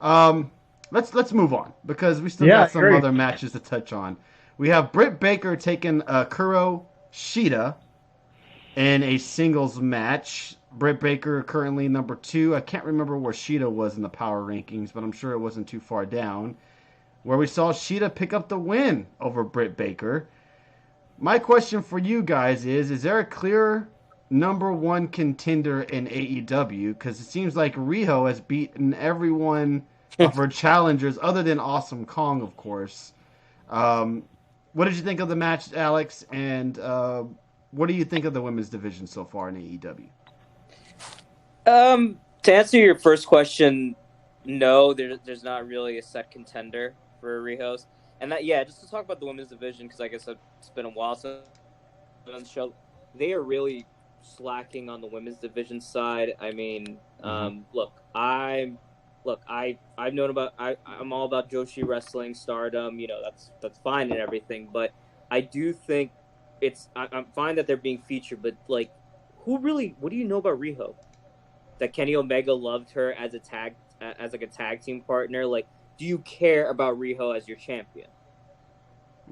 Um, let's move on because we still Yeah, I got some agree. other matches to touch on. We have Britt Baker taking Kuro Shida in a singles match. Britt Baker currently number 2. I can't remember where Shida was in the power rankings, but I'm sure it wasn't too far down. Where we saw Shida pick up the win over Britt Baker. My question for you guys is there a clear number one contender in AEW? Because it seems like Riho has beaten everyone of her challengers, other than Awesome Kong, of course. Um, what did you think of the match, Alex? And what do you think of the women's division so far in AEW? To answer your first question, no, there's not really a set contender for Rihos. And that, yeah, just to talk about the women's division, because I guess it's been a while since on the show. They are really slacking on the women's division side. I mean, Mm-hmm. I've known about I'm all about Joshi wrestling, Stardom. That's fine and everything, but I do think I'm fine that they're being featured, but like, what do you know about Riho? That Kenny Omega loved her as like a tag team partner. Like, do you care about Riho as your champion?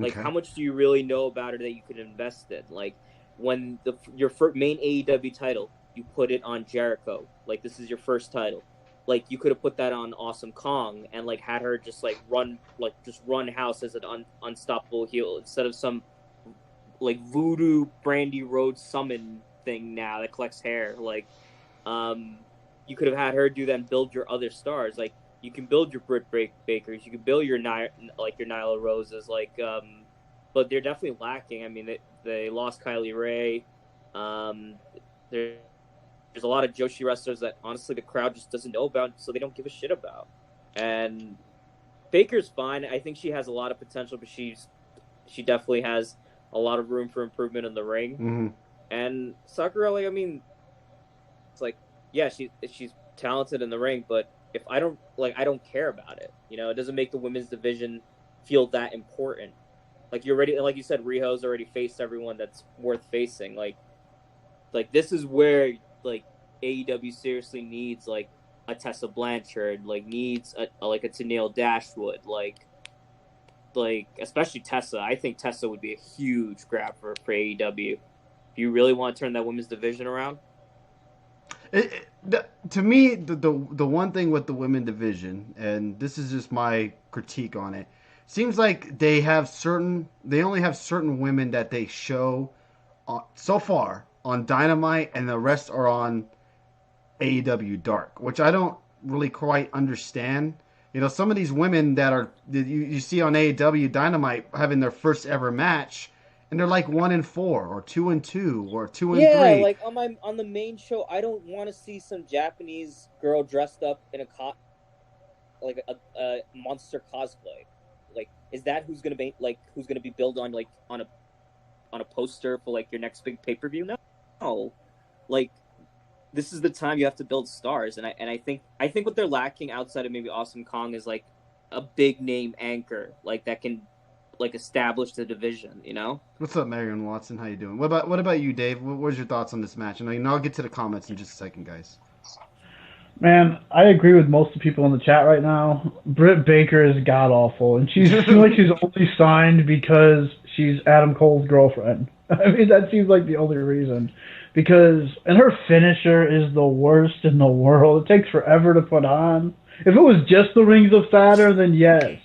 Like, Okay. how much do you really know about her that you could invest in? Like, when your main AEW title, you put it on Jericho. Like, this is your first title. Like, you could have put that on Awesome Kong and like had her just run house as an unstoppable heel instead of some like voodoo Brandy Rhodes summon thing now that collects hair. Like, um, you could have had her do that and build your other stars. Like, you can build your Bakers, you can build your your Nyla Roses, but they're definitely lacking. I mean, they lost Kylie Ray. Um, there's a lot of Joshi wrestlers that honestly the crowd just doesn't know about, so they don't give a shit about. And Baker's fine. I think she has a lot of potential, but she definitely has a lot of room for improvement in the ring. Mm-hmm. And Sakurelli, I mean, it's like, yeah, she's talented in the ring, but if I don't care about it. It doesn't make the women's division feel that important. Like, like you said, Riho's already faced everyone that's worth facing. Like this is where like AEW seriously needs like a Tessa Blanchard, like needs like a Tennille Dashwood, like especially Tessa. I think Tessa would be a huge grab for AEW. If you really want to turn that women's division around. To me, the one thing with the women division, and this is just my critique on it, seems like they only have certain women that they show so far on Dynamite, and the rest are on AEW Dark, which I don't really quite understand. Some of these women that you see on AEW Dynamite having their first ever match, and they're like 1-4 or 2-2 or two and Yeah, three. like on the main show, I don't want to see some Japanese girl dressed up in like a monster cosplay. Like, is that who's gonna be billed on like on a poster for like your next big pay per view? No, like this is the time you have to build stars, and I think what they're lacking outside of maybe Awesome Kong is like a big name anchor like that can like establish the division. What's up, Marion Watson? How you doing? What about you, Dave? What's your thoughts on this match? And I'll get to the comments in just a second, guys. Man, I agree with most of the people in the chat right now. Britt Baker is god awful, and she's seems like she's only signed because she's Adam Cole's girlfriend. I mean, that seems like the only reason. Because and her finisher is the worst in the world. It takes forever to put on. If it was just the Rings of Saturn, then yes.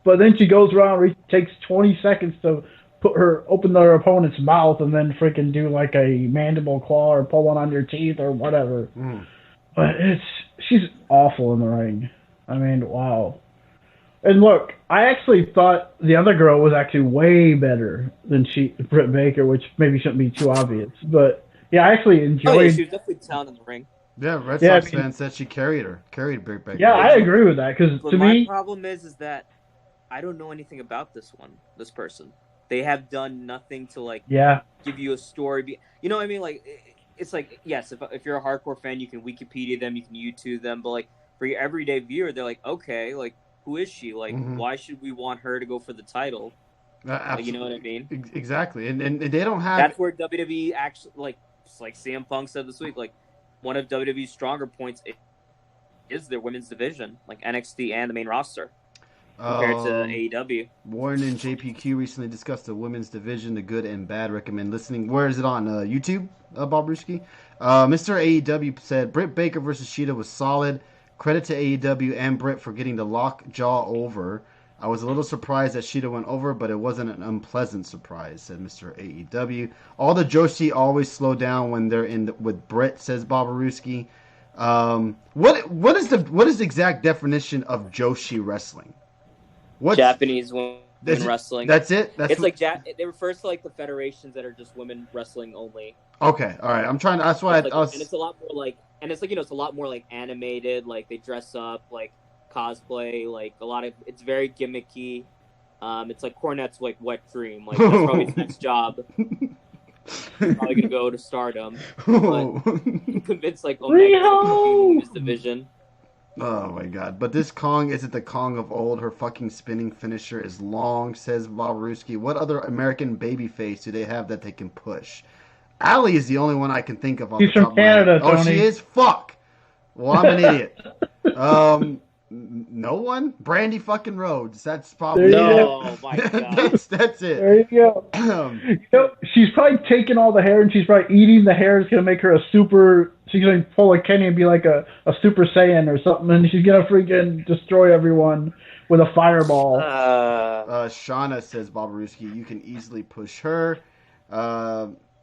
But then she goes around, takes 20 seconds to open her opponent's mouth, and then freaking do like a mandible claw or pull one on your teeth or whatever. Mm. But she's awful in the ring. I mean, wow. And look, I actually thought the other girl was actually way better than Britt Baker, which maybe shouldn't be too obvious. But yeah, I actually Oh yeah, enjoyed. she was definitely talented in the ring. Yeah, Red Yeah, I Sox mean, fans said she carried Britt yeah, Baker. I Yeah, agree with that because but to my me, problem is that I don't know anything about this person. They have done nothing to like yeah, give you a story. You know what I mean? Like, it's like, yes, if you're a hardcore fan, you can Wikipedia them, you can YouTube them, but like for your everyday viewer, they're like, okay, like who is she? Like, Mm-hmm. why should we want her to go for the title? Like, you know what I Absolutely, mean? exactly. And they don't have. That's where WWE actually like CM Punk said this week, like one of WWE's stronger points is their women's division, like NXT and the main roster, compared to AEW. Warren and JPQ recently discussed the women's division, the good and bad. Recommend listening. Where is it on YouTube, Bob Ruski? Mr. AEW said Britt Baker versus Sheeta was solid. Credit to AEW and Britt for getting the lockjaw over. I was a little surprised that Sheeta went over, but it wasn't an unpleasant surprise, said Mr. AEW. All the Joshi always slow down when they're in with Britt, says Bob Ruski. What is the exact definition of Joshi wrestling? What's Japanese women wrestling? That's it. It's like it refers to like the federations that are just women wrestling only. Okay, all right. I'm trying. That's why and it's a lot more like, and it's like it's a lot more like animated. Like they dress up, like cosplay, like a lot of. It's very gimmicky. It's like Cornette's like wet dream. Like that's probably his next job. He's probably gonna go to Stardom. But convinced like Omega this division. Oh my god. But this Kong isn't the Kong of old. Her fucking spinning finisher is long, says Bob Ruski. What other American babyface do they have that they can push? Allie is the only one I can think of. She's from Canada, Tony. Oh, she is? Fuck. Well, I'm an idiot. No one? Brandy fucking Rhodes. That's probably no. My God. That's it. There you go. She's probably taking all the hair and she's probably eating the hair. It's gonna make her a super. She's gonna pull a Kenny and be like a Super Saiyan or something, and she's gonna freaking destroy everyone with a fireball. Shauna says, Bob Ruski, you can easily push her.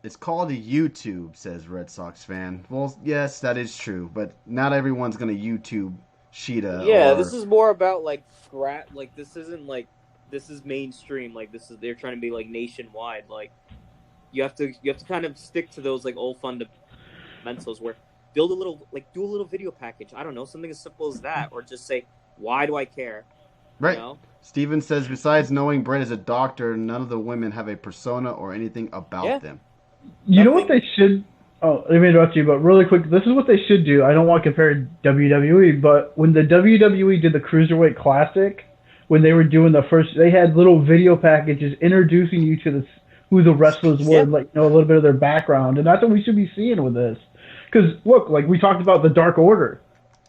It's called a YouTube, says Red Sox fan. Well, yes, that is true, but not everyone's gonna YouTube Sheeta. Yeah, this is more about like this isn't like this is mainstream. Like they're trying to be like nationwide. Like you have to kind of stick to those like old fundamentals where do a little video package. I don't know, something as simple as that, or just say, why do I care? Right. You know? Steven says, besides knowing Brett is a doctor, none of the women have a persona or anything about them. You know what they should... Oh, let me interrupt you, but really quick, this is what they should do. I don't want to compare WWE, but when the WWE did the Cruiserweight Classic, when they were doing the first... They had little video packages introducing you to who the wrestlers were, like a little bit of their background, and that's what we should be seeing with this. Because, look, like we talked about the Dark Order.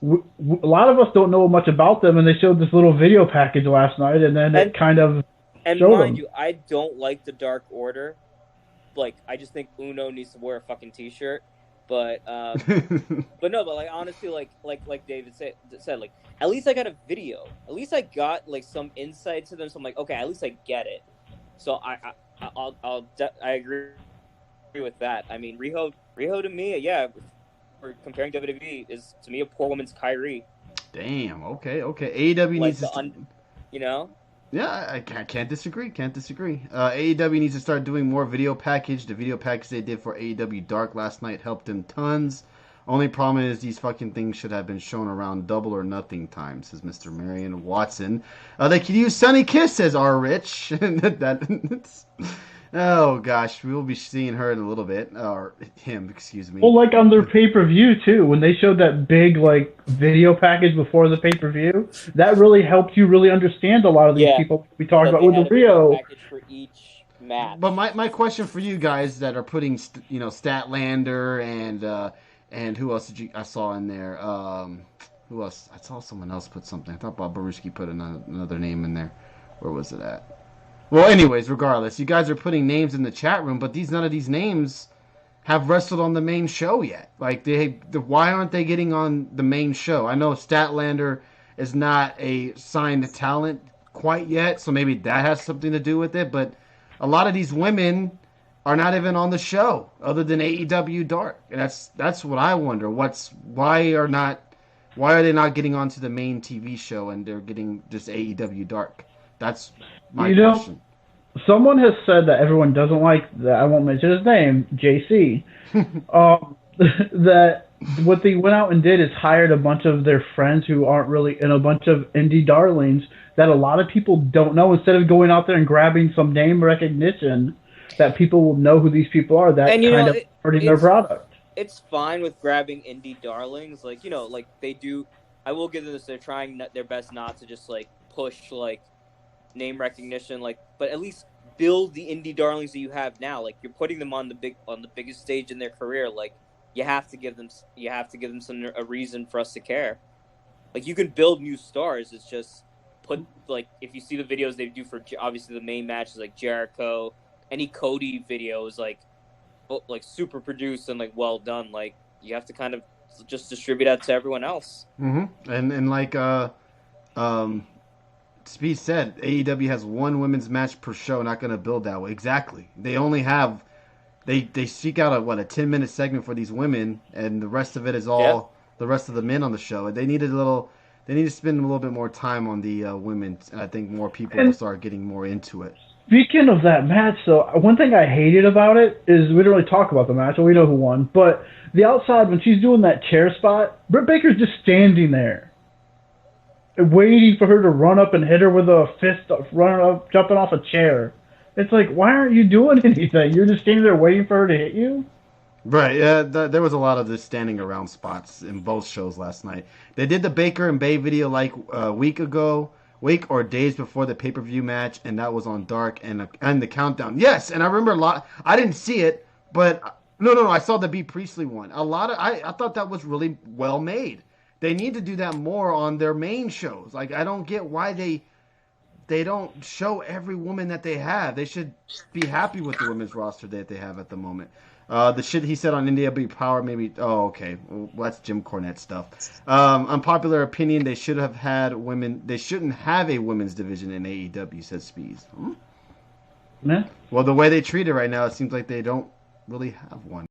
A lot of us don't know much about them, and they showed this little video package last night, and then it kind of and showed mind them. you, I don't like the Dark Order. Like, I just think Uno needs to wear a fucking t-shirt. But like honestly, like David said, like at least I got a video. At least I got like some insight to them. So I'm like, okay, at least I get it. So I agree with that. I mean, Riho to me, yeah. For comparing WWE is to me a poor woman's Kyrie. Damn. Okay. AEW like needs to, you know. Yeah, I can't disagree. AEW needs to start doing more video package. The video package they did for AEW Dark last night helped them tons. Only problem is these fucking things should have been shown around double or nothing time, says Mr. Marion Watson. They could use Sunny Kiss, says R. Rich. Oh gosh, we will be seeing her in a little bit, or him, excuse me. Well, like on their pay-per-view too, when they showed that big like video package before the pay-per-view, that really helped you really understand a lot of these people we talked about with the Rio. Package for each match. But my question for you guys that are putting Statlander and who else I saw in there? Who else? I saw someone else put something. I thought Bob Baruski put another name in there. Where was it at? Well, anyways, regardless, you guys are putting names in the chat room, but none of these names have wrestled on the main show yet. Like, why aren't they getting on the main show? I know Statlander is not a signed talent quite yet, so maybe that has something to do with it, but a lot of these women are not even on the show other than AEW Dark. And that's what I wonder. Why are they not getting onto the main TV show and they're getting just AEW Dark? That's my question. Someone has said that everyone doesn't like that. I won't mention his name, JC. That what they went out and did is hired a bunch of their friends who aren't really in a bunch of indie darlings that a lot of people don't know. Instead of going out there and grabbing some name recognition, that people will know who these people are. That kind of hurting their product. It's fine with grabbing indie darlings, like like they do. I will give them this. They're trying their best not to just like push like name recognition, like, but at least build the indie darlings that you have now. Like, you're putting them on the biggest stage in their career. Like, you have to give them a reason for us to care. Like, you can build new stars. It's just put, like, if you see the videos they do for, obviously, the main matches, like Jericho, any Cody videos, like super produced and, like, well done. Like, you have to kind of just distribute that to everyone else. Mm-hmm. And like um, Speed said, AEW has one women's match per show. Not going to build that way. Exactly. They only have they seek out a 10-minute segment for these women, and the rest of it is all the rest of the men on the show. They need to spend a little bit more time on the women. And I think more people will start getting more into it. Speaking of that match, though, one thing I hated about it is we didn't really talk about the match, and we know who won. But the outside, when she's doing that chair spot, Britt Baker's just standing there, waiting for her to run up and hit her with a fist, running up, jumping off a chair. It's like, why aren't you doing anything? You're just standing there waiting for her to hit you? Right. There was a lot of this standing around spots in both shows last night. They did the Baker and Bay video like a week or days before the pay-per-view match, and that was on Dark and the countdown. Yes, and I remember a lot. I didn't see it, but no, I saw the B Priestley one. I thought that was really well made. They need to do that more on their main shows. Like, I don't get why they don't show every woman that they have. They should be happy with the women's roster that they have at the moment. The shit he said on NWA Power maybe. Oh, okay. Well, that's Jim Cornette stuff. Unpopular opinion: they should have had women. They shouldn't have a women's division in AEW. Says Spees. Yeah. Well, the way they treat it right now, it seems like they don't really have one.